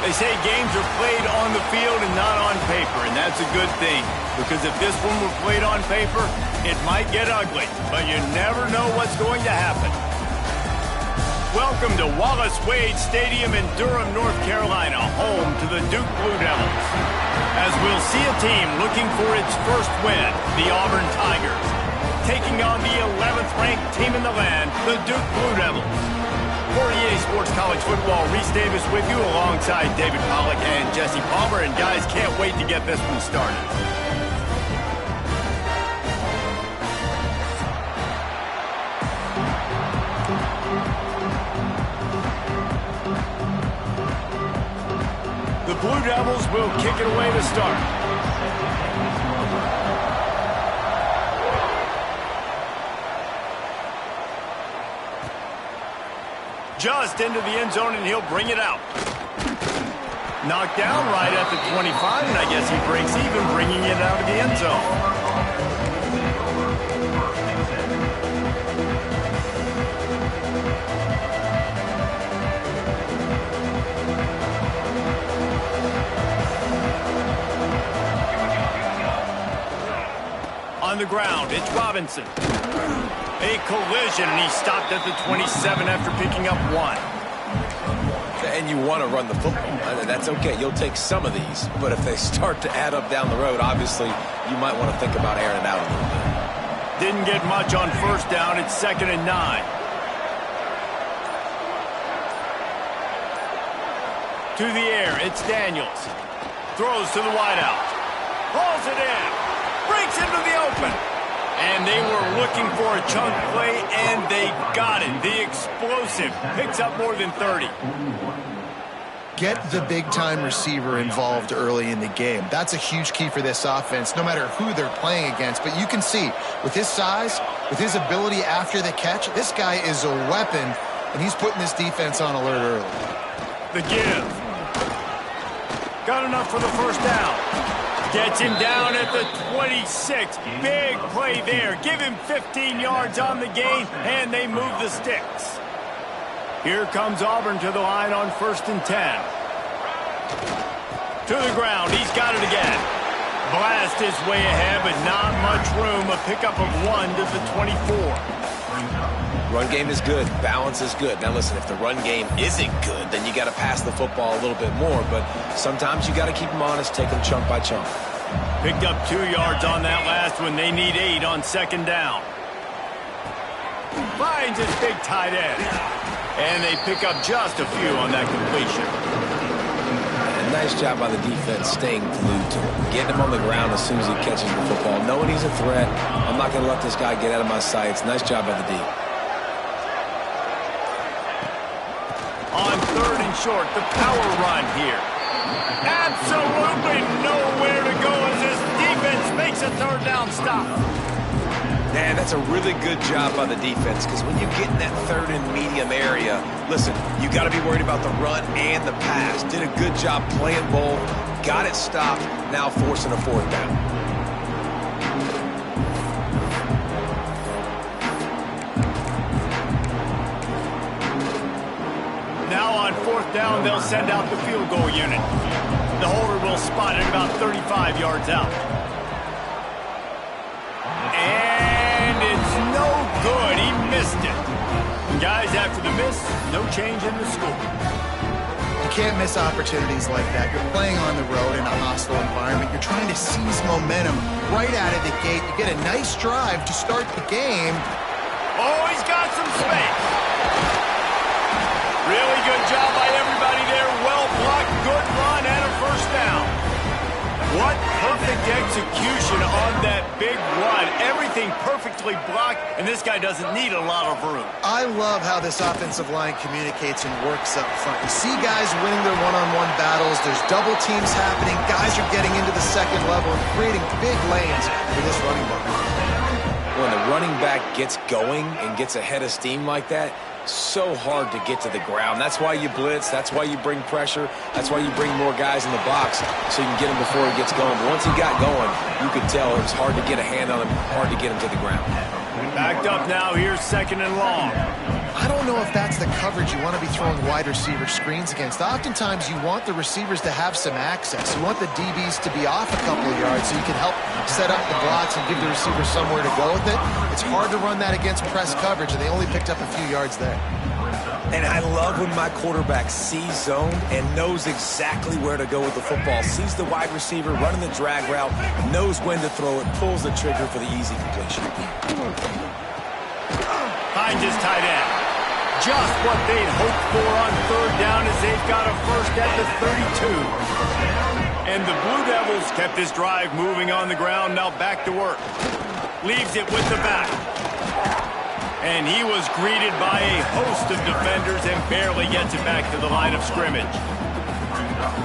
They say games are played on the field and not on paper, and that's a good thing. Because if this one were played on paper, it might get ugly. But you never know what's going to happen. Welcome to Wallace Wade Stadium in Durham, North Carolina, home to the Duke Blue Devils. As we'll see a team looking for its first win, the Auburn Tigers, taking on the 11th-ranked team in the land, the Duke Blue Devils. For EA Sports College Football, Reese Davis with you alongside David Pollack and Jesse Palmer. And guys, can't wait to get this one started. The Blue Devils will kick it away to start. Just into the end zone, and he'll bring it out. Knocked down right at the 25, and I guess he breaks even, bringing it out of the end zone. On the ground, it's Robinson. A collision, and he stopped at the 27 after picking up one. And you want to run the football. That's okay. You'll take some of these. But if they start to add up down the road, obviously, you might want to think about airing it out a little bit. Didn't get much on first down. It's 2nd and 9. To the air, it's Daniels. Throws to the wideout. Hauls it in. Breaks into the open. And they were looking for a chunk play, and they got it. The explosive picks up more than 30. Get the big-time receiver involved early in the game. That's a huge key for this offense, no matter who they're playing against. But you can see, with his size, with his ability after the catch, this guy is a weapon, and he's putting this defense on alert early. The give. Got enough for the first down. Gets him down at the 26. Big play there. Give him 15 yards on the gain, and they move the sticks. Here comes Auburn to the line on 1st and 10. To the ground. He's got it again. Blast his way ahead, but not much room. A pickup of 1 to the 24. Run game is good. Balance is good. Now, listen, if the run game isn't good, then you got to pass the football a little bit more. But sometimes you got to keep them honest, take them chunk by chunk. Picked up 2 yards on that last one. They need 8 on 2nd down. Finds his big tight end. And they pick up just a few on that completion. And nice job by the defense staying glued to him. Getting him on the ground as soon as he catches the football. Knowing he's a threat. I'm not going to let this guy get out of my sights. Nice job by the D. On 3rd and short, the power run here. Absolutely nowhere to go as this defense makes a 3rd down stop. Man, that's a really good job by the defense, because when you get in that 3rd and medium area, listen, you got to be worried about the run and the pass. Did a good job playing both, got it stopped, now forcing a 4th down. Now on 4th down, they'll send out the field goal unit. The holder will spot it about 35 yards out. And it's no good. He missed it. Guys, after the miss, no change in the score. You can't miss opportunities like that. You're playing on the road in a hostile environment. You're trying to seize momentum right out of the gate. You get a nice drive to start the game. Oh, he's got some space. Really good job by everybody there. Well blocked, good run, and a 1st down. What perfect execution on that big run. Everything perfectly blocked, and this guy doesn't need a lot of room. I love how this offensive line communicates and works up front. You see guys winning their one-on-one battles. There's double teams happening. Guys are getting into the 2nd level and creating big lanes for this running back. When the running back gets going and gets ahead of steam like that, so hard to get to the ground. That's why you blitz. That's why you bring pressure. That's why you bring more guys in the box so you can get him before he gets going. But once he got going, you could tell it was hard to get a hand on him, hard to get him to the ground. Backed up now. Here's 2nd and long. I don't know if that's the coverage you want to be throwing wide receiver screens against. Oftentimes, you want the receivers to have some access. You want the DBs to be off a couple of yards so you can help set up the blocks and give the receiver somewhere to go with it. It's hard to run that against press coverage, and they only picked up a few yards there. And I love when my quarterback sees zone and knows exactly where to go with the football. Sees the wide receiver running the drag route, knows when to throw it, pulls the trigger for the easy completion. Finds his tight end. Just what they'd hoped for on third down as they've got a first at the 32. And the Blue Devils kept this drive moving on the ground, now back to work. Leaves it with the back. And he was greeted by a host of defenders and barely gets it back to the line of scrimmage.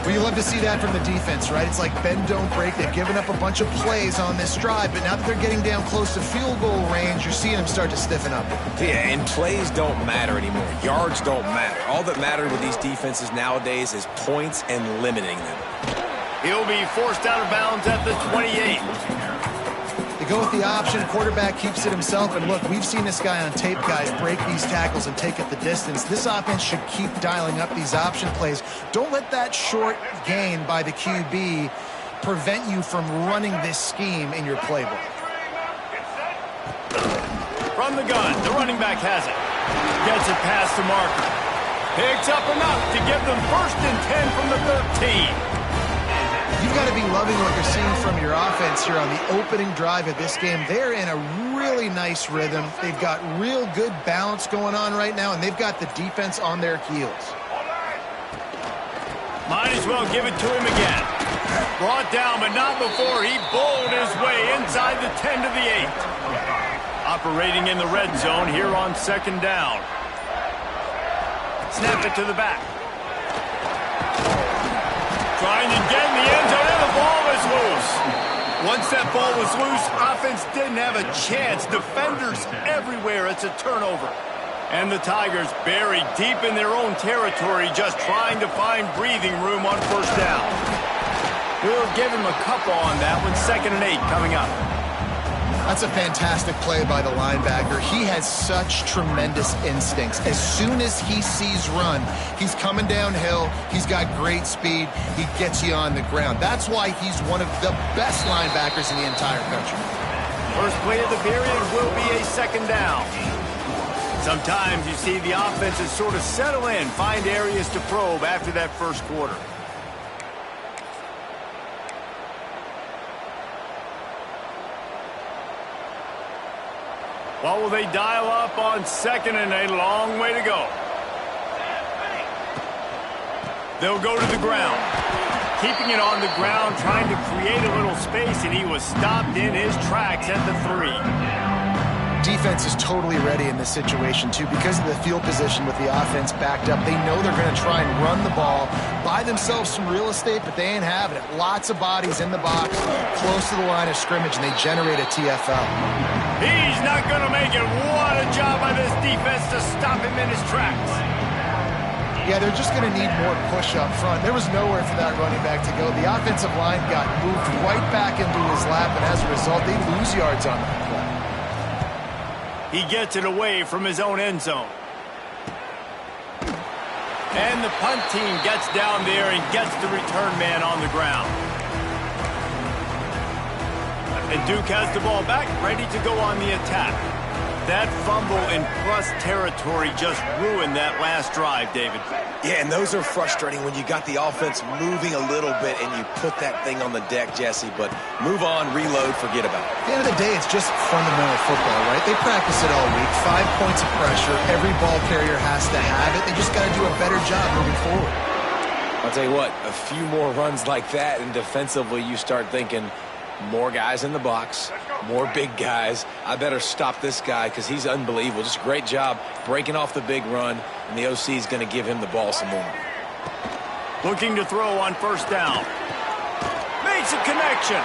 Well, you love to see that from the defense, right? It's like bend, don't break. They've given up a bunch of plays on this drive, but now that they're getting down close to field goal range, you're seeing them start to stiffen up. Yeah, and plays don't matter anymore. Yards don't matter. All that matters with these defenses nowadays is points and limiting them. He'll be forced out of bounds at the 28. They go with the option, quarterback keeps it himself, and look, we've seen this guy on tape, guys, break these tackles and take it the distance. This offense should keep dialing up these option plays. Don't let that short gain by the QB prevent you from running this scheme in your playbook. From the gun, the running back has it. Gets it past the marker. Picks up enough to give them 1st and 10 from the 13. You've got to be loving what you're seeing from your offense here on the opening drive of this game. They're in a really nice rhythm. They've got real good balance going on right now, and they've got the defense on their heels. Might as well give it to him again. Brought down, but not before he bowled his way inside the 10 to the 8. Operating in the red zone here on 2nd down. Snap it to the back. Trying to get in the end zone, and the ball is loose. Once that ball was loose, offense didn't have a chance. Defenders everywhere. It's a turnover. And the Tigers buried deep in their own territory, just trying to find breathing room on 1st down. We'll give him a couple on that one. 2nd and 8 coming up. That's a fantastic play by the linebacker. He has such tremendous instincts. As soon as he sees run, he's coming downhill. He's got great speed. He gets you on the ground. That's why he's one of the best linebackers in the entire country. First play of the period will be a 2nd down. Sometimes you see the offenses sort of settle in, find areas to probe after that first quarter. What will they dial up on 2nd and a long way to go? They'll go to the ground. Keeping it on the ground, trying to create a little space, and he was stopped in his tracks at the 3. Defense is totally ready in this situation, too. Because of the field position with the offense backed up, they know they're going to try and run the ball, buy themselves some real estate, but they ain't having it. Lots of bodies in the box, close to the line of scrimmage, and they generate a TFL. He's not going to make it. What a job by this defense to stop him in his tracks. Yeah, they're just going to need more push up front. There was nowhere for that running back to go. The offensive line got moved right back into his lap, and as a result, they lose yards on that play. He gets it away from his own end zone. And the punt team gets down there and gets the return man on the ground. And Duke has the ball back, ready to go on the attack. That fumble in plus territory just ruined that last drive, David. Yeah, and those are frustrating when you got the offense moving a little bit and you put that thing on the deck, Jesse. But move on, reload, forget about it. At the end of the day, it's just fundamental football, right? They practice it all week. 5 points of pressure. Every ball carrier has to have it. They just got to do a better job moving forward. I'll tell you what, a few more runs like that, and defensively you start thinking, more guys in the box, more big guys. I better stop this guy because he's unbelievable. Just a great job breaking off the big run, and the OC is going to give him the ball some more. Looking to throw on 1st down. Makes a connection.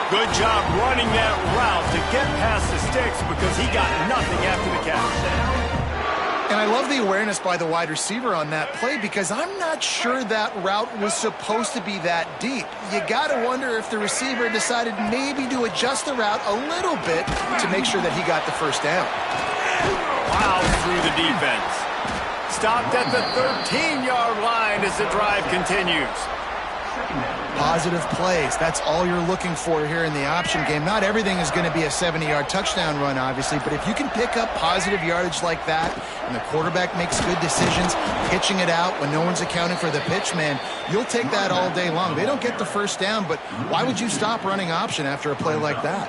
Good job running that route to get past the sticks because he got nothing after the catch. And I love the awareness by the wide receiver on that play because I'm not sure that route was supposed to be that deep. You got to wonder if the receiver decided maybe to adjust the route a little bit to make sure that he got the 1st down. Wow, through the defense. Stopped at the 13-yard line as the drive continues. Positive plays. That's all you're looking for here in the option game. Not everything is going to be a 70-yard touchdown run, obviously, but if you can pick up positive yardage like that and the quarterback makes good decisions, pitching it out when no one's accounting for the pitch, man, you'll take that all day long. They don't get the first down, but why would you stop running option after a play like that?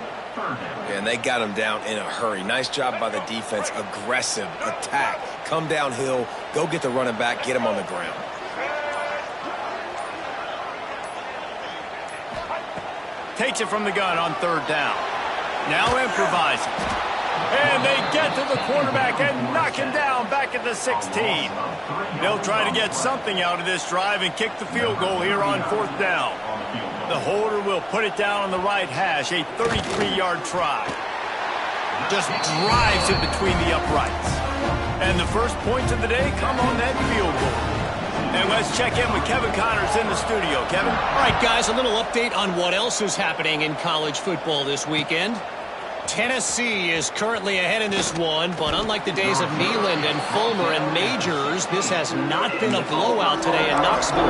And they got him down in a hurry. Nice job by the defense. Aggressive attack. Come downhill. Go get the running back. Get him on the ground. Takes it from the gun on third down. Now improvising. And they get to the quarterback and knock him down back at the 16. They'll try to get something out of this drive and kick the field goal here on fourth down. The holder will put it down on the right hash, a 33-yard try. Just drives it between the uprights. And the first points of the day come on that field goal. And let's check in with Kevin Connors in the studio. Kevin? All right, guys, a little update on what else is happening in college football this weekend. Tennessee is currently ahead in this one, but unlike the days of Neyland and Fulmer and Majors, this has not been a blowout today in Knoxville.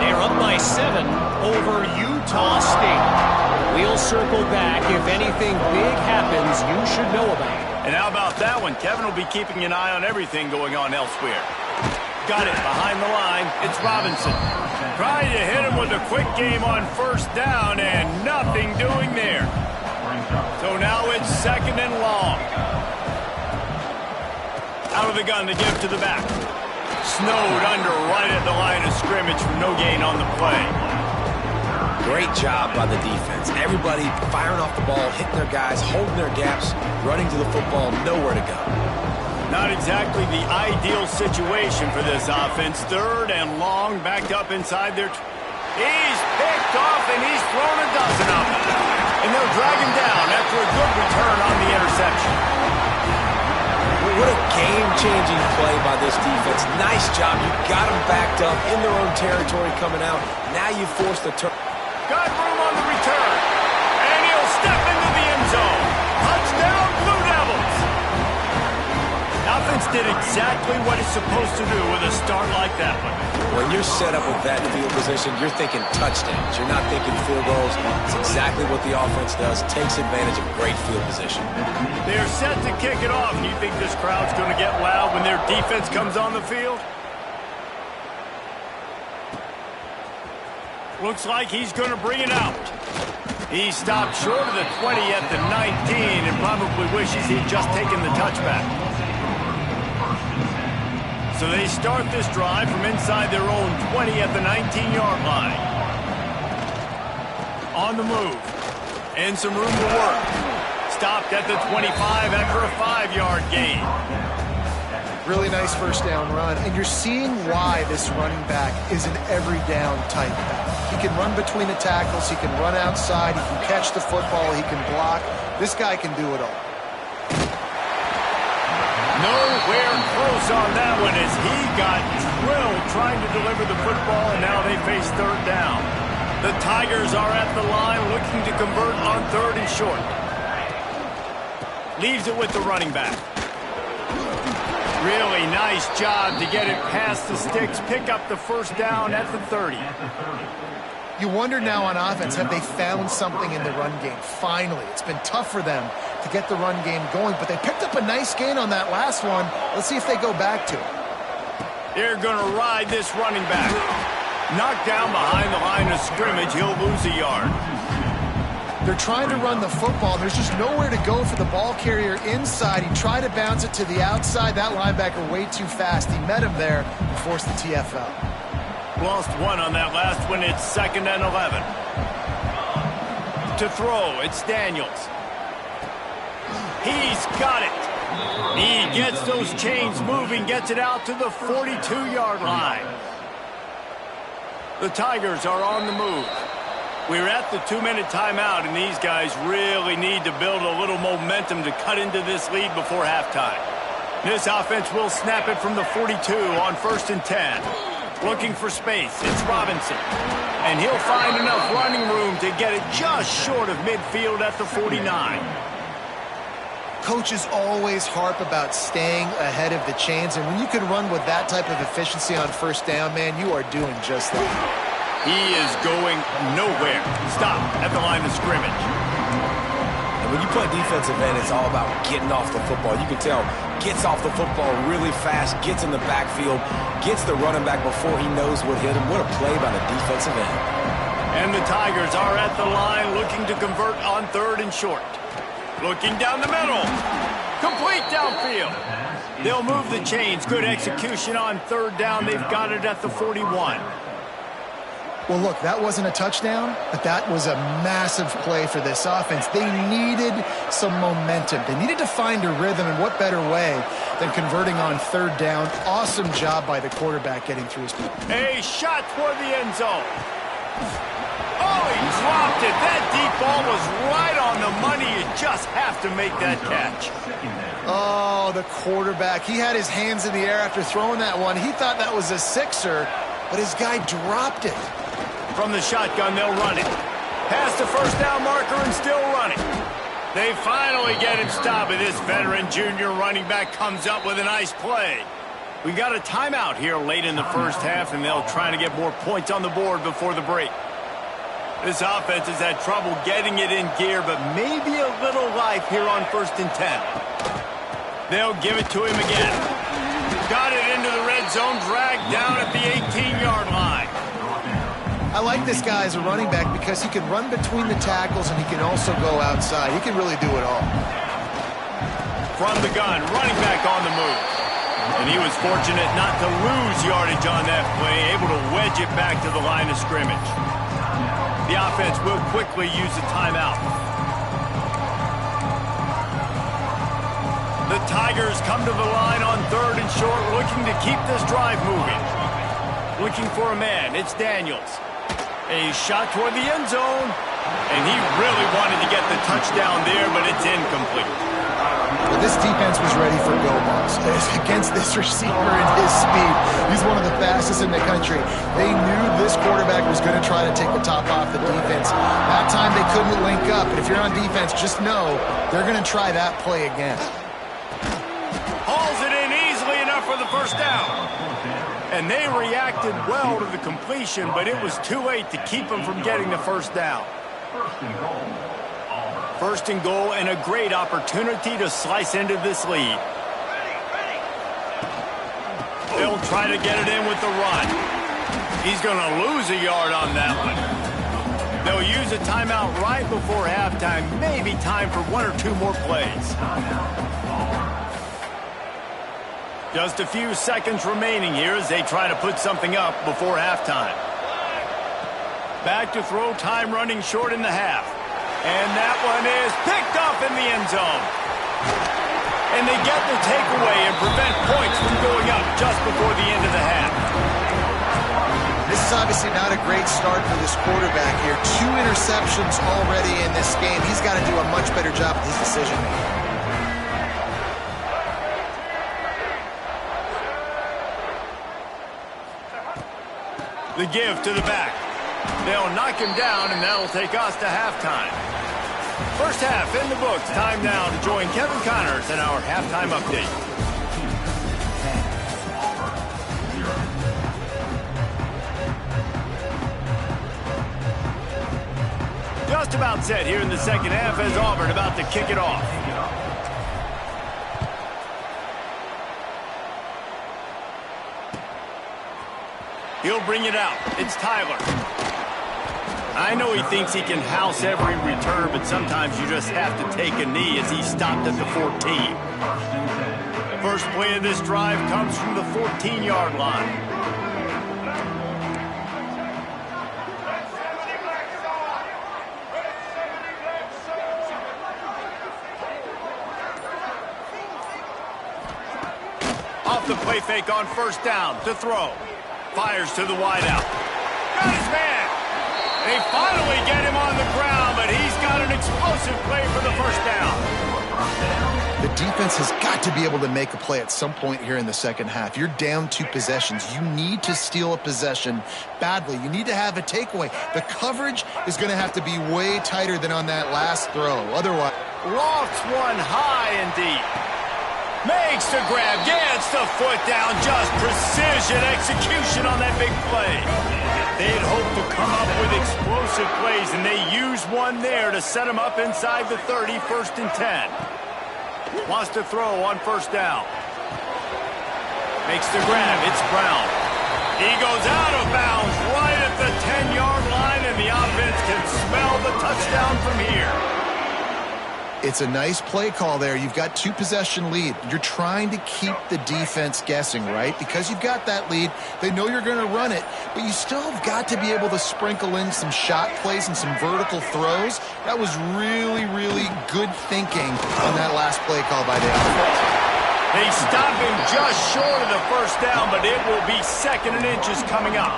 They're up by 7 over Utah State. We'll circle back. If anything big happens, you should know about it. And how about that one? Kevin will be keeping an eye on everything going on elsewhere. Got it behind the line. It's Robinson. Trying to hit him with a quick game on first down and nothing doing there. So now it's second and long. Out of the gun to give to the back. Snowed under right at the line of scrimmage for no gain on the play. Great job by the defense. Everybody firing off the ball, hitting their guys, holding their gaps, running to the football, nowhere to go. Not exactly the ideal situation for this offense. Third and long, backed up inside their... He's picked off, and he's thrown a dozen of them. And they'll drag him down after a good return on the interception. What a game-changing play by this defense. Nice job. You got them backed up in their own territory coming out. Now you force the turn. Got room on the return. And he'll step into the end zone. Touchdown, Blue Devils. Offense did exactly what it's supposed to do with a start like that one. When you're set up with that field position, you're thinking touchdowns. You're not thinking field goals. It's exactly what the offense does. Takes advantage of great field position. They're set to kick it off. You think this crowd's going to get loud when their defense comes on the field? Looks like he's going to bring it out. He stopped short of the 20 at the 19 and probably wishes he'd just taken the touchback. So they start this drive from inside their own 20 at the 19-yard line. On the move. And some room to work. Stopped at the 25 after a 5-yard gain. Really nice first down run. And you're seeing why this running back is an every down type back. He can run between the tackles. He can run outside. He can catch the football. He can block. This guy can do it all. Nowhere close on that one as he got drilled trying to deliver the football, and now they face third down. The Tigers are at the line looking to convert on third and short. Leaves it with the running back. Really nice job to get it past the sticks, pick up the first down at the 30. You wonder now on offense, have they found something in the run game? Finally, it's been tough for them to get the run game going, but they picked up a nice gain on that last one. Let's see if they go back to it. They're going to ride this running back. Knocked down behind the line of scrimmage, he'll lose a yard. They're trying to run the football. There's just nowhere to go for the ball carrier inside. He tried to bounce it to the outside. That linebacker way too fast. He met him there and forced the TFL. Lost one on that last one. It's second and 11. To throw, it's Daniels. He's got it. He gets those chains moving, gets it out to the 42-yard line. The Tigers are on the move. We're at the 2-minute timeout, and these guys really need to build a little momentum to cut into this lead before halftime. This offense will snap it from the 42 on 1st and 10. Looking for space, it's Robinson. And he'll find enough running room to get it just short of midfield at the 49. coaches always harp about staying ahead of the chains, and when you can run with that type of efficiency on first down, man, you are doing just that. He is going nowhere. Stop at the line of scrimmage. And when you play defensive end, it's all about getting off the football. You can tell, gets off the football really fast, gets in the backfield, gets the running back before he knows what hit him. What a play by the defensive end. And the Tigers are at the line looking to convert on 3rd and short. Looking down the middle. Complete downfield. They'll move the chains. Good execution on 3rd down. They've got it at the 41. Well, look, that wasn't a touchdown, but that was a massive play for this offense. They needed some momentum. They needed to find a rhythm, and what better way than converting on 3rd down. Awesome job by the quarterback getting through his... A shot toward the end zone. Oh, he dropped it. That deep ball was right on the money. You just have to make that catch. Oh, the quarterback. He had his hands in the air after throwing that one. He thought that was a sixer, but his guy dropped it. From the shotgun, they'll run it. Past the first down marker and still running. They finally get him stopped, and this veteran junior running back comes up with a nice play. We got a timeout here late in the first half, and they'll try to get more points on the board before the break. This offense has had trouble getting it in gear, but maybe a little life here on 1st and 10. They'll give it to him again. Got it into the red zone, dragged down at the 18-yard line. I like this guy as a running back because he can run between the tackles and he can also go outside. He can really do it all. From the gun, running back on the move. And he was fortunate not to lose yardage on that play, able to wedge it back to the line of scrimmage. The offense will quickly use a timeout. The Tigers come to the line on 3rd and short, looking to keep this drive moving. Looking for a man, it's Daniels. A shot toward the end zone. And he really wanted to get the touchdown there, but it's incomplete. Well, this defense was ready for go balls against this receiver and his speed. He's one of the fastest in the country. They knew this quarterback was going to try to take the top off the defense. That time they couldn't link up. And if you're on defense, just know they're going to try that play again. Hauls it in easily enough for the first down. And they reacted well to the completion, but it was too late to keep them from getting the first down. First and goal, and a great opportunity to slice into this lead. They'll try to get it in with the run. He's going to lose a yard on that one. They'll use a timeout right before halftime. Maybe time for 1 or 2 more plays. Just a few seconds remaining here as they try to put something up before halftime. Back to throw, time running short in the half. And that one is picked off in the end zone. And they get the takeaway and prevent points from going up just before the end of the half. This is obviously not a great start for this quarterback here. 2 interceptions already in this game. He's got to do a much better job with his decision making. The give to the back. They'll knock him down, and that'll take us to halftime. First half in the books. Time now to join Kevin Connors in our halftime update. Just about set here in the second half as Auburn about to kick it off. He'll bring it out. It's Tyler. I know he thinks he can house every return, but sometimes you just have to take a knee as he stopped at the 14. First play of this drive comes from the 14-yard line. Off the play fake on first down to throw. Fires to the wideout. Got his man. They finally get him on the ground, but he's got an explosive play for the first down. The defense has got to be able to make a play at some point here in the second half. You're down 2 possessions. You need to steal a possession badly. You need to have a takeaway. The coverage is going to have to be way tighter than on that last throw. Otherwise, Lofts one high and deep. Makes the grab, gets the foot down, just precision execution on that big play. They had hoped to come up with explosive plays, and they used one there to set them up inside the 30, 1st and 10. Wants to throw on 1st down. Makes the grab, it's Brown. He goes out of bounds right at the 10-yard line, and the offense can smell the touchdown from here. It's a nice play call there. You've got 2-possession lead. You're trying to keep the defense guessing, right? Because you've got that lead, they know you're going to run it, but you still have got to be able to sprinkle in some shot plays and some vertical throws. That was really, really good thinking on that last play call by the offense. They stop him just short of the 1st down, but it will be 2nd and inches coming up.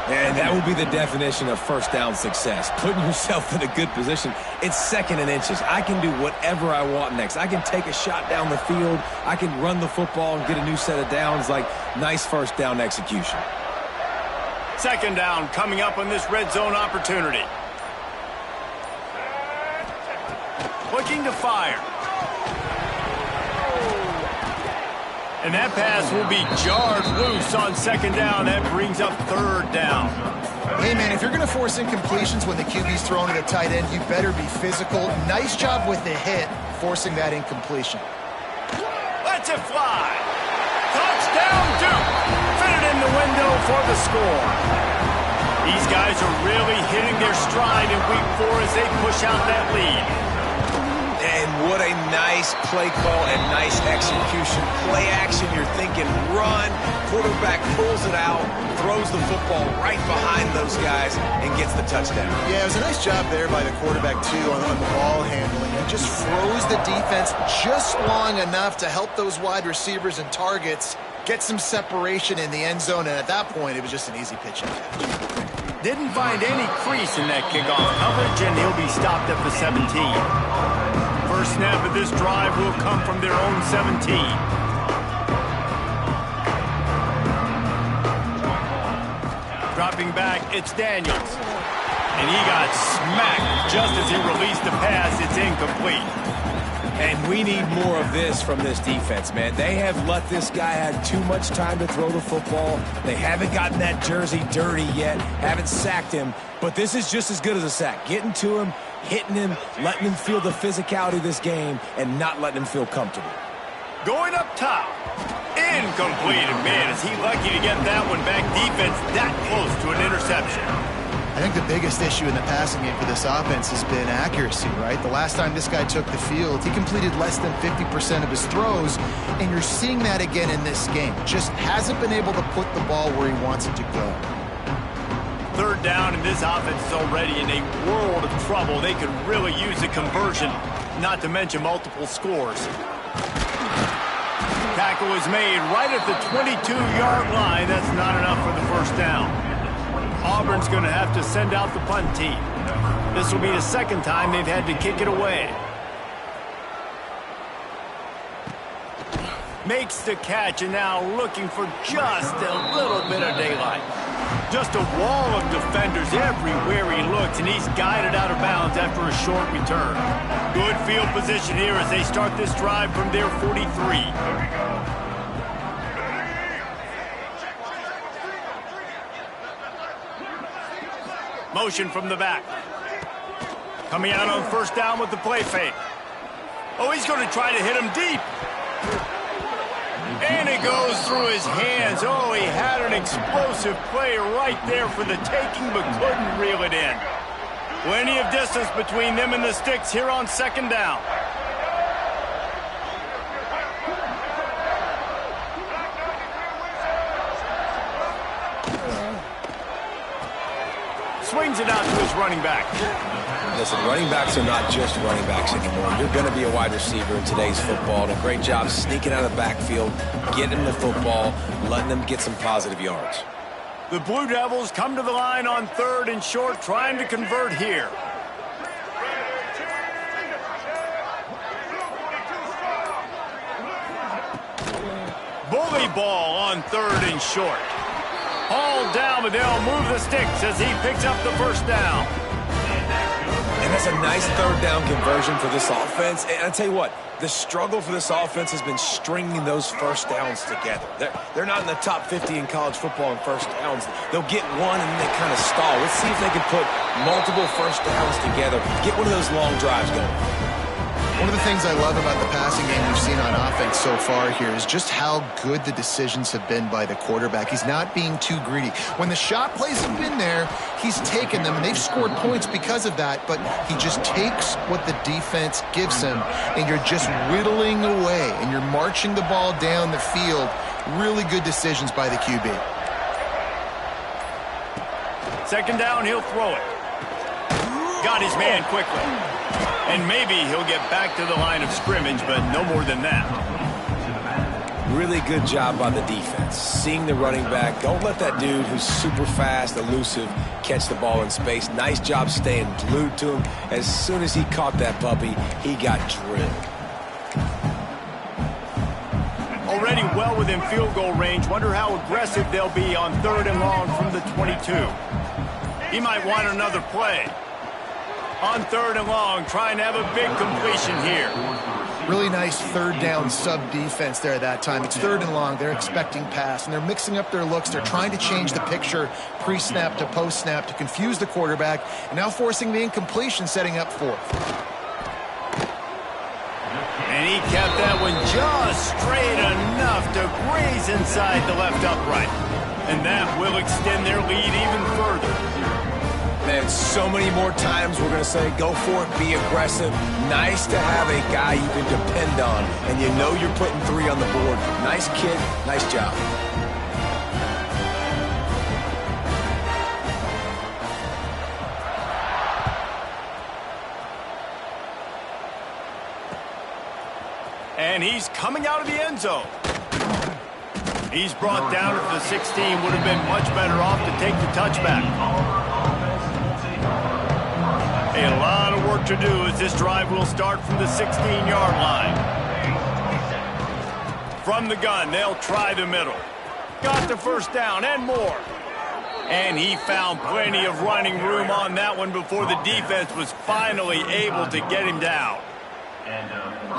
And that will be the definition of 1st down success. Putting yourself in a good position. It's 2nd and inches. I can do whatever I want next. I can take a shot down the field. I can run the football and get a new set of downs. Like, nice 1st down execution. 2nd down coming up on this red zone opportunity. Looking to fire. And that pass will be jarred loose on 2nd down. That brings up 3rd down. Hey, man, if you're going to force incompletions when the QB's throwing to the tight end, you better be physical. Nice job with the hit, forcing that incompletion. Lets it fly. Touchdown, Duke. Fit it in the window for the score. These guys are really hitting their stride in week 4 as they push out that lead. And what a nice play call and nice execution. Play action, you're thinking run. Quarterback pulls it out, throws the football right behind those guys, and gets the touchdown. Yeah, it was a nice job there by the quarterback, too, on the ball handling. He just froze the defense just long enough to help those wide receivers and targets get some separation in the end zone, and at that point, it was just an easy pitch and catch. Didn't find any crease in that kickoff coverage, and he'll be stopped at the 17. First snap of this drive will come from their own 17. Dropping back, it's Daniels. And he got smacked just as he released the pass. It's incomplete. And we need more of this from this defense, man. They have let this guy have too much time to throw the football. They haven't gotten that jersey dirty yet, haven't sacked him. But this is just as good as a sack. Getting to him, hitting him, letting him feel the physicality of this game, and not letting him feel comfortable. Going up top. Incomplete. And man, is he lucky to get that one back. Defense that close to an interception. I think the biggest issue in the passing game for this offense has been accuracy, right? The last time this guy took the field, he completed less than 50% of his throws, and you're seeing that again in this game. Just hasn't been able to put the ball where he wants it to go. 3rd down, and this offense is already in a world of trouble. They could really use a conversion, not to mention multiple scores. Tackle is made right at the 22-yard line. That's not enough for the 1st down. Auburn's going to have to send out the punt team. This will be the 2nd time they've had to kick it away. Makes the catch, and now looking for just a little bit of daylight. Just a wall of defenders everywhere he looks, and he's guided out of bounds after a short return. Good field position here as they start this drive from their 43. Motion from the back. Coming out on 1st down with the play fake. Oh, he's going to try to hit him deep. And it goes through his hands. Oh, he had an explosive play right there for the taking, but couldn't reel it in. Plenty of distance between them and the sticks here on 2nd down. Swings it out to his running back. Listen, running backs are not just running backs anymore. You're going to be a wide receiver in today's football. And a great job sneaking out of the backfield, getting the football, letting them get some positive yards. The Blue Devils come to the line on 3rd and short, trying to convert here. Bully ball on 3rd and short. Hauled down, but they'll move the sticks as he picks up the 1st down. And that's a nice third down conversion for this offense. And I tell you what, the struggle for this offense has been stringing those first downs together. They're not in the top 50 in college football in first downs. They'll get one and then they kind of stall. Let's see if they can put multiple first downs together, get one of those long drives going. One of the things I love about the passing game we've seen on offense so far here is just how good the decisions have been by the quarterback. He's not being too greedy. When the shot plays have been there, he's taken them, and they've scored points because of that, but he just takes what the defense gives him, and you're just whittling away, and you're marching the ball down the field. Really good decisions by the QB. Second down, he'll throw it. Got his man quickly. And maybe he'll get back to the line of scrimmage, but no more than that. Really good job by the defense. Seeing the running back. Don't let that dude who's super fast, elusive, catch the ball in space. Nice job staying glued to him. As soon as he caught that puppy, he got drilled. Already well within field goal range. Wonder how aggressive they'll be on 3rd and long from the 22. He might want another play. On 3rd and long, trying to have a big completion here. Really nice third down sub-defense there that time. It's 3rd and long. They're expecting pass, and they're mixing up their looks. They're trying to change the picture pre-snap to post-snap to confuse the quarterback, and now forcing the incompletion, setting up 4th. And he kept that one just straight enough to graze inside the left upright. And that will extend their lead even further. Man, so many more times we're going to say, go for it, be aggressive. Nice to have a guy you can depend on, and you know you're putting 3 on the board. Nice kid, nice job. And he's coming out of the end zone. He's brought down at the 16. Would have been much better off to take the touchback. A lot of work to do as this drive will start from the 16-yard line. From the gun, they'll try the middle. Got the first down and more. And he found plenty of running room on that one before the defense was finally able to get him down.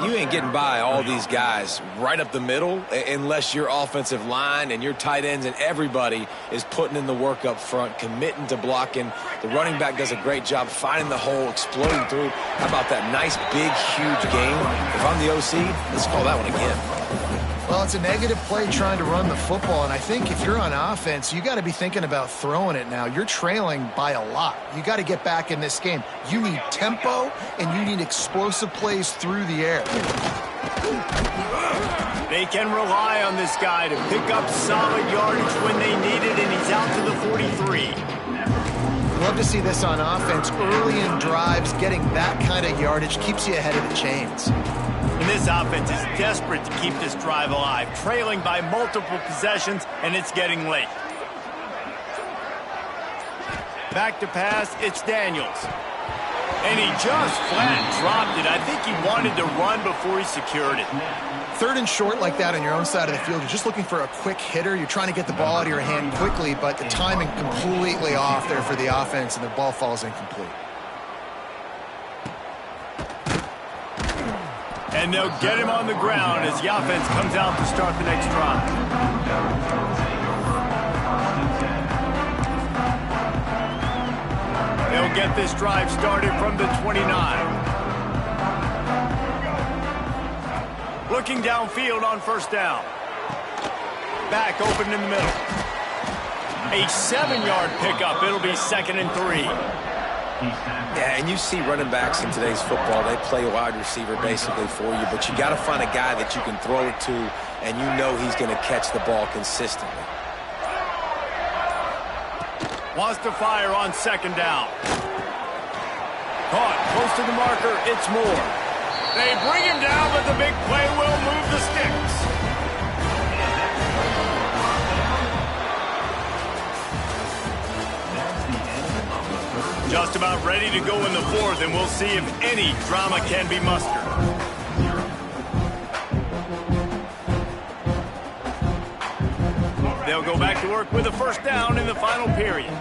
You ain't getting by all these guys right up the middle unless your offensive line and your tight ends and everybody is putting in the work up front, committing to blocking. The running back does a great job finding the hole, exploding through. How about that nice, big, huge game? If I'm the OC, let's call that one again. Well, it's a negative play trying to run the football, and I think if you're on offense, you got to be thinking about throwing it now. You're trailing by a lot. You got to get back in this game. You need tempo, and you need explosive plays through the air. They can rely on this guy to pick up solid yardage when they need it, and he's out to the 43. Love to see this on offense. Early in drives, getting that kind of yardage keeps you ahead of the chains. And this offense is desperate to keep this drive alive, trailing by multiple possessions, and it's getting late. Back to pass, it's Daniels. And he just flat dropped it. I think he wanted to run before he secured it. 3rd and short like that on your own side of the field, you're just looking for a quick hitter. You're trying to get the ball out of your hand quickly, but the timing completely off there for the offense, and the ball falls incomplete. And they'll get him on the ground as the offense comes out to start the next drive. They'll get this drive started from the 29. Looking downfield on 1st down. Back open in the middle. A 7-yard pickup. It'll be 2nd and 3. Yeah, and you see running backs in today's football, they play wide receiver basically for you, but you got to find a guy that you can throw it to, and you know he's going to catch the ball consistently. Wants to fire on 2nd down. Caught close to the marker, it's Moore. They bring him down, but the big play will move the sticks. Just about ready to go in the 4th, and we'll see if any drama can be mustered. They'll go back to work with a 1st down in the final period.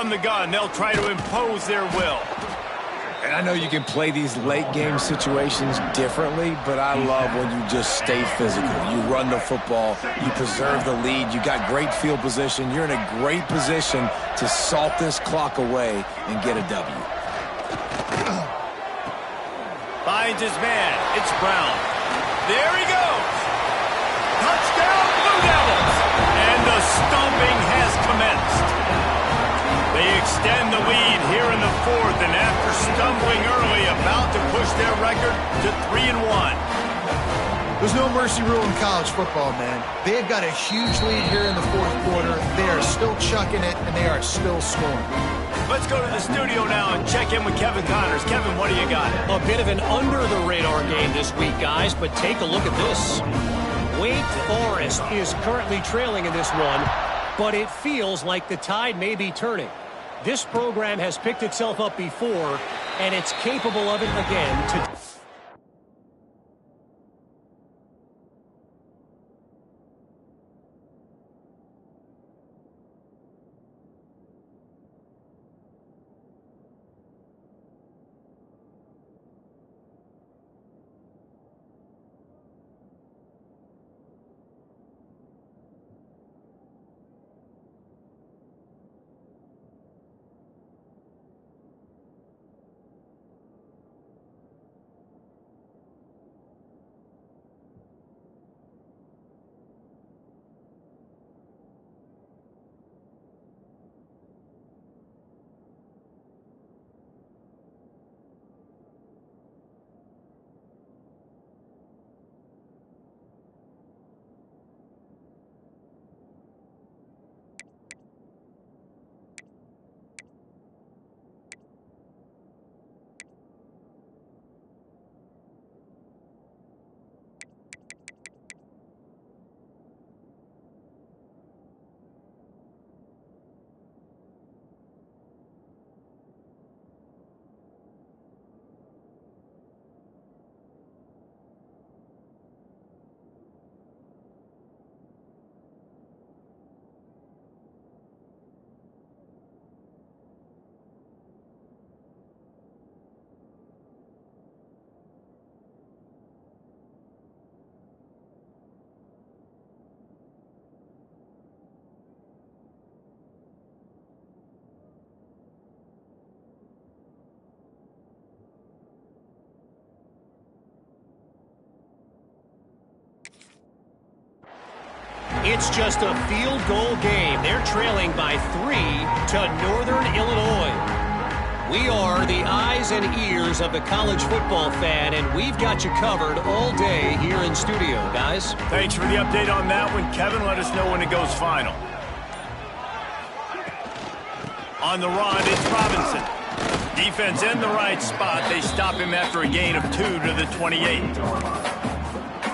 From the gun, they'll try to impose their will. And I know you can play these late-game situations differently, but I love when you just stay physical. You run the football, you preserve the lead, you got great field position, you're in a great position to salt this clock away and get a W. Finds his man. It's Brown. There he goes. Touchdown, Blue Devils. And the stomping has commenced. They extend the lead here in the fourth, and after stumbling early, about to push their record to 3-1. There's no mercy rule in college football, man. They've got a huge lead here in the fourth quarter. They are still chucking it, and they are still scoring. Let's go to the studio now and check in with Kevin Connors. Kevin, what do you got? A bit of an under-the-radar game this week, guys, but take a look at this. Wake Forest is currently trailing in this one, but it feels like the tide may be turning. This program has picked itself up before, and it's capable of it again today. It's just a field goal game. They're trailing by 3 to Northern Illinois. We are the eyes and ears of the college football fan, and we've got you covered all day here in studio, guys. Thanks for the update on that one, Kevin. Let us know when it goes final. On the run, it's Robinson. Defense in the right spot. They stop him after a gain of 2 to the 28.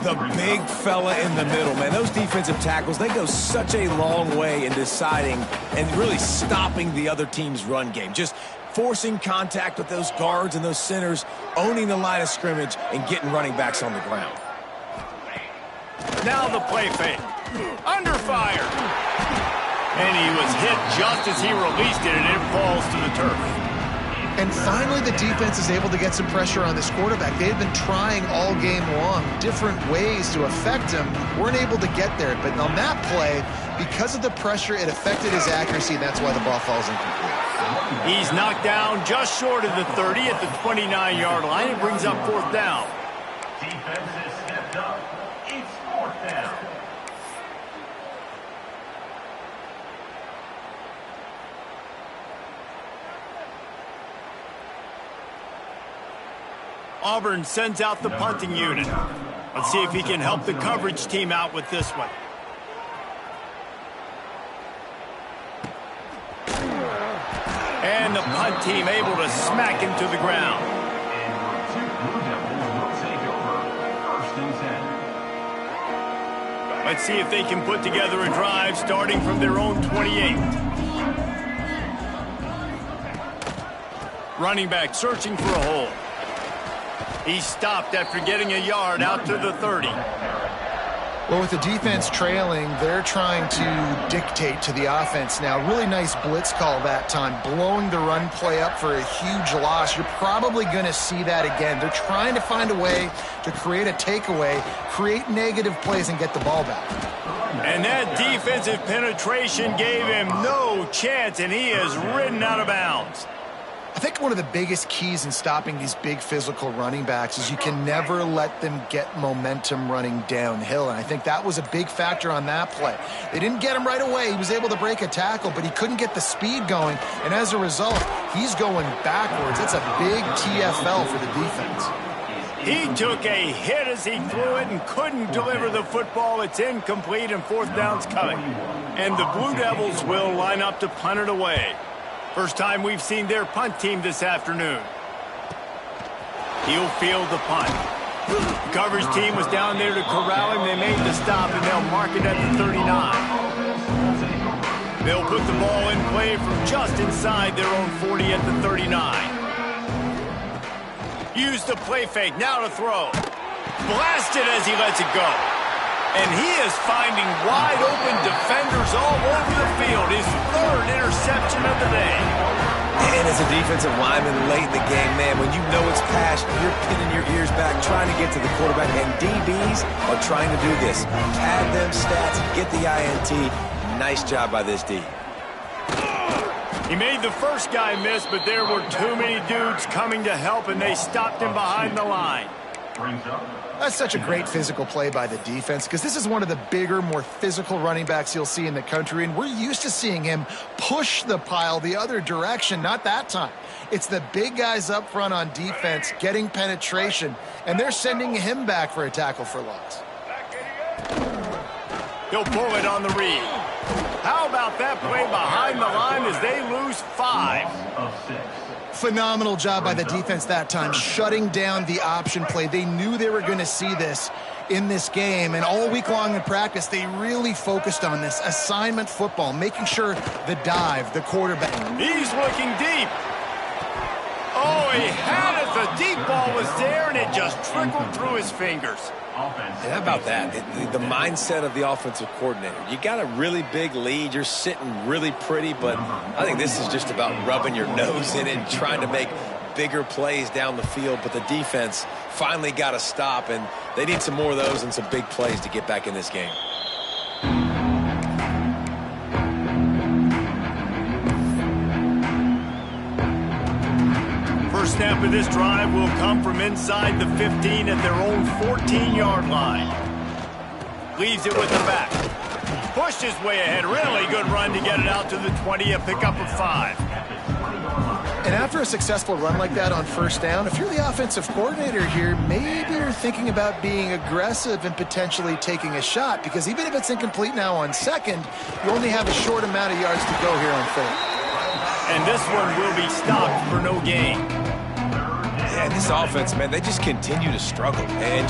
The big fella in the middle, man. Those defensive tackles, they go such a long way in deciding and really stopping the other team's run game. Just forcing contact with those guards and those centers, owning the line of scrimmage, and getting running backs on the ground. Now the play fake. Under fire. And he was hit just as he released it, and it falls to the turf. And finally, the defense is able to get some pressure on this quarterback. They've been trying all game long different ways to affect him. Weren't able to get there. But on that play, because of the pressure, it affected his accuracy, and that's why the ball falls incomplete. He's knocked down just short of the 30 at the 29-yard line. It brings up fourth down. Defense has stepped up. It's fourth down. Auburn sends out the punting unit. Let's see if he can help the coverage team out with this one. And the punt team able to smack him to the ground. Let's see if they can put together a drive starting from their own 28. Running back searching for a hole. He stopped after getting a yard out to the 30. Well, with the defense trailing, they're trying to dictate to the offense now. Really nice blitz call that time, blowing the run play up for a huge loss. You're probably going to see that again. They're trying to find a way to create a takeaway, create negative plays, and get the ball back. And that defensive penetration gave him no chance, and he is ridden out of bounds. I think one of the biggest keys in stopping these big physical running backs is you can never let them get momentum running downhill, and I think that was a big factor on that play. They didn't get him right away. He was able to break a tackle, but he couldn't get the speed going, and as a result, he's going backwards. That's a big TFL for the defense. He took a hit as he threw it and couldn't deliver the football. It's incomplete, and fourth down's coming. And the Blue Devils will line up to punt it away. First time we've seen their punt team this afternoon. He'll field the punt. The coverage team was down there to corral him. They made the stop, and they'll mark it at the 39. They'll put the ball in play from just inside their own 40 at the 39. Use the play fake, now to throw. Blasted as he lets it go. And he is finding wide-open defenders all over the field. His third interception of the day. And as a defensive lineman late in the game, man, when you know it's passed, you're pinning your ears back, trying to get to the quarterback. And DBs are trying to do this. Pad them stats, get the INT. Nice job by this D. He made the first guy miss, but there were too many dudes coming to help, and they stopped him behind the line. That's such a great physical play by the defense because this is one of the bigger, more physical running backs you'll see in the country, and we're used to seeing him push the pile the other direction, not that time. It's the big guys up front on defense getting penetration, and they're sending him back for a tackle for loss. He'll pull it on the read. How about that play behind the line as they lose 5? Phenomenal job by the defense that time, shutting down the option play. They knew they were going to see this in this game, and all week long in practice, they really focused on this assignment football, making sure the dive, the quarterback. He's looking deep. Oh, he had it. The deep ball was there, and it just trickled through his fingers. How about that? The mindset of the offensive coordinator. You got a really big lead. You're sitting really pretty, but I think this is just about rubbing your nose in it and trying to make bigger plays down the field. But the defense finally got a stop, and they need some more of those and some big plays to get back in this game. First snap of this drive will come from inside the 15 at their own 14-yard line. Leaves it with the back. Pushed his way ahead. Really good run to get it out to the 20, a pickup of 5. And after a successful run like that on first down, if you're the offensive coordinator here, maybe you're thinking about being aggressive and potentially taking a shot, because even if it's incomplete now on second, you only have a short amount of yards to go here on third. And this one will be stopped for no gain. Yeah, this offense, man, they just continue to struggle. And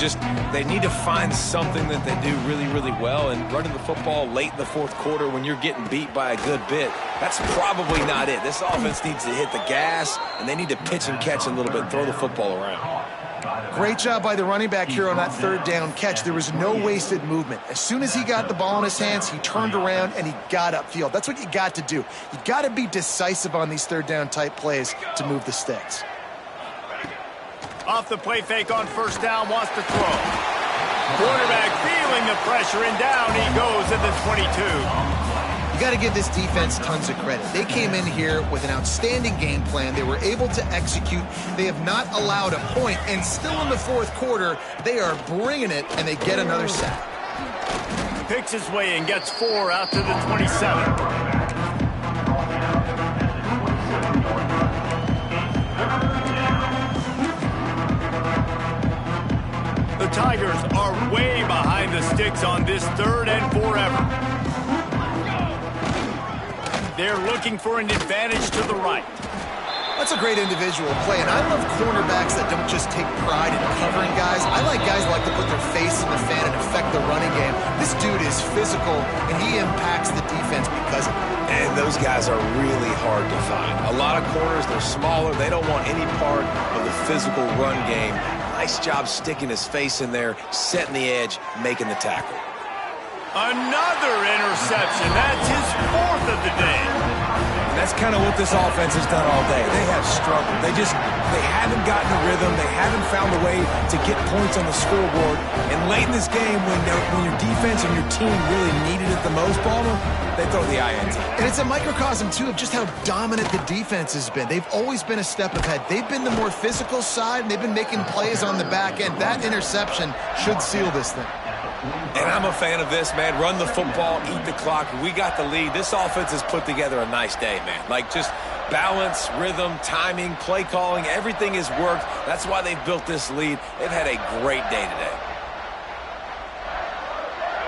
they need to find something that they do really, really well. And running the football late in the fourth quarter when you're getting beat by a good bit, that's probably not it. This offense needs to hit the gas, and they need to pitch and catch a little bit, throw the football around. Great job by the running back here on that third down catch. There was no wasted movement. As soon as he got the ball in his hands, he turned around and he got upfield. That's what you got to do. You got to be decisive on these third down type plays to move the sticks. Off the play fake on first down, wants to throw. Quarterback feeling the pressure, and down he goes at the 22. You got to give this defense tons of credit. They came in here with an outstanding game plan. They were able to execute. They have not allowed a point, and still in the fourth quarter, they are bringing it, and they get another sack. Picks his way and gets 4 out to the 27. The Tigers are way behind the sticks on this third and forever. They're looking for an advantage to the right. That's a great individual play, and I love cornerbacks that don't just take pride in covering guys. I like guys that like to put their face in the fan and affect the running game. This dude is physical, and he impacts the defense because of it. And those guys are really hard to find. A lot of corners, they're smaller. They don't want any part of the physical run game. Nice job sticking his face in there, setting the edge, making the tackle. Another interception. That's his 4th of the day. And that's kind of what this offense has done all day. They have struggled. They haven't gotten a rhythm. They haven't found a way to get points on the scoreboard. And late in this game, when your defense and your team really needed it the most, Palmer, they throw the INT. And it's a microcosm, too, of just how dominant the defense has been. They've always been a step ahead. They've been the more physical side, and they've been making plays on the back end. That interception should seal this thing. And I'm a fan of this, man. Run the football, eat the clock. We got the lead. This offense has put together a nice day, man. Like, just balance, rhythm, timing, play calling, everything has worked. That's why they've built this lead. They've had a great day today.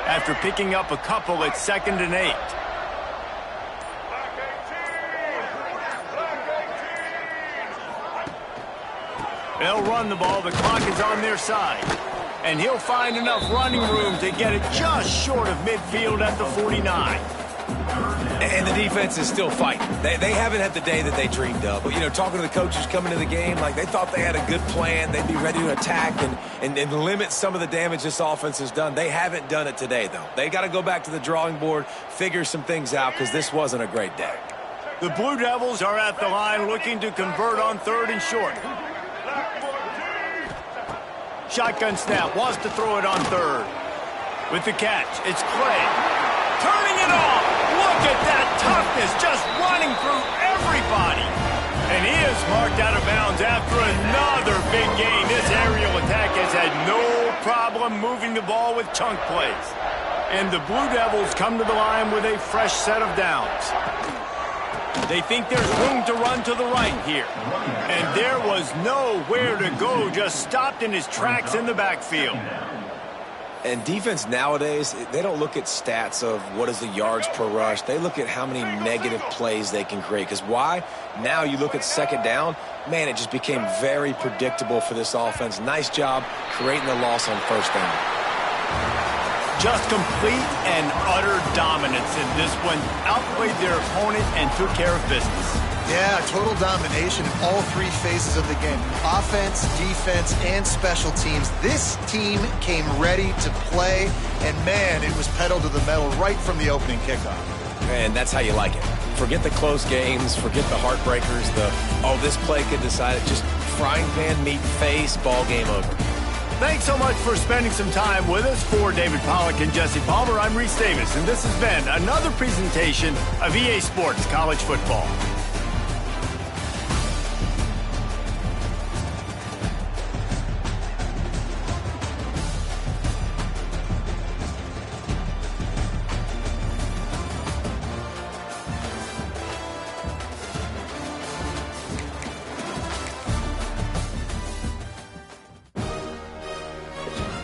After picking up a couple, it's 2nd and 8. They'll run the ball. The clock is on their side. And he'll find enough running room to get it just short of midfield at the 49. And the defense is still fighting. They haven't had the day that they dreamed of. But, you know, talking to the coaches coming to the game, like they thought they had a good plan. They'd be ready to attack and limit some of the damage this offense has done. They haven't done it today, though. They got to go back to the drawing board, figure some things out, because this wasn't a great day. The Blue Devils are at the line looking to convert on 3rd and short. Shotgun snap, wants to throw it on 3rd. With the catch, it's Clay. Turning it off. Look at that toughness, just running through everybody. And he is marked out of bounds after another big gain. This aerial attack has had no problem moving the ball with chunk plays. And the Blue Devils come to the line with a fresh set of downs. They think there's room to run to the right here. And there was nowhere to go, just stopped in his tracks in the backfield. And defense nowadays, they don't look at stats of what is the yards per rush. They look at how many negative plays they can create. Because why? Now you look at 2nd down, man, it just became very predictable for this offense. Nice job creating the loss on 1st down. Just complete and utter dominance in this one. Outplayed their opponent and took care of business. Yeah, total domination in all 3 phases of the game. Offense, defense, and special teams. This team came ready to play, and man, it was pedal to the metal right from the opening kickoff. And that's how you like it. Forget the close games, forget the heartbreakers, this play could decide it. Just frying pan, meat face, ball game over. Thanks so much for spending some time with us. For David Pollack and Jesse Palmer, I'm Reese Davis, and this has been another presentation of EA Sports College Football.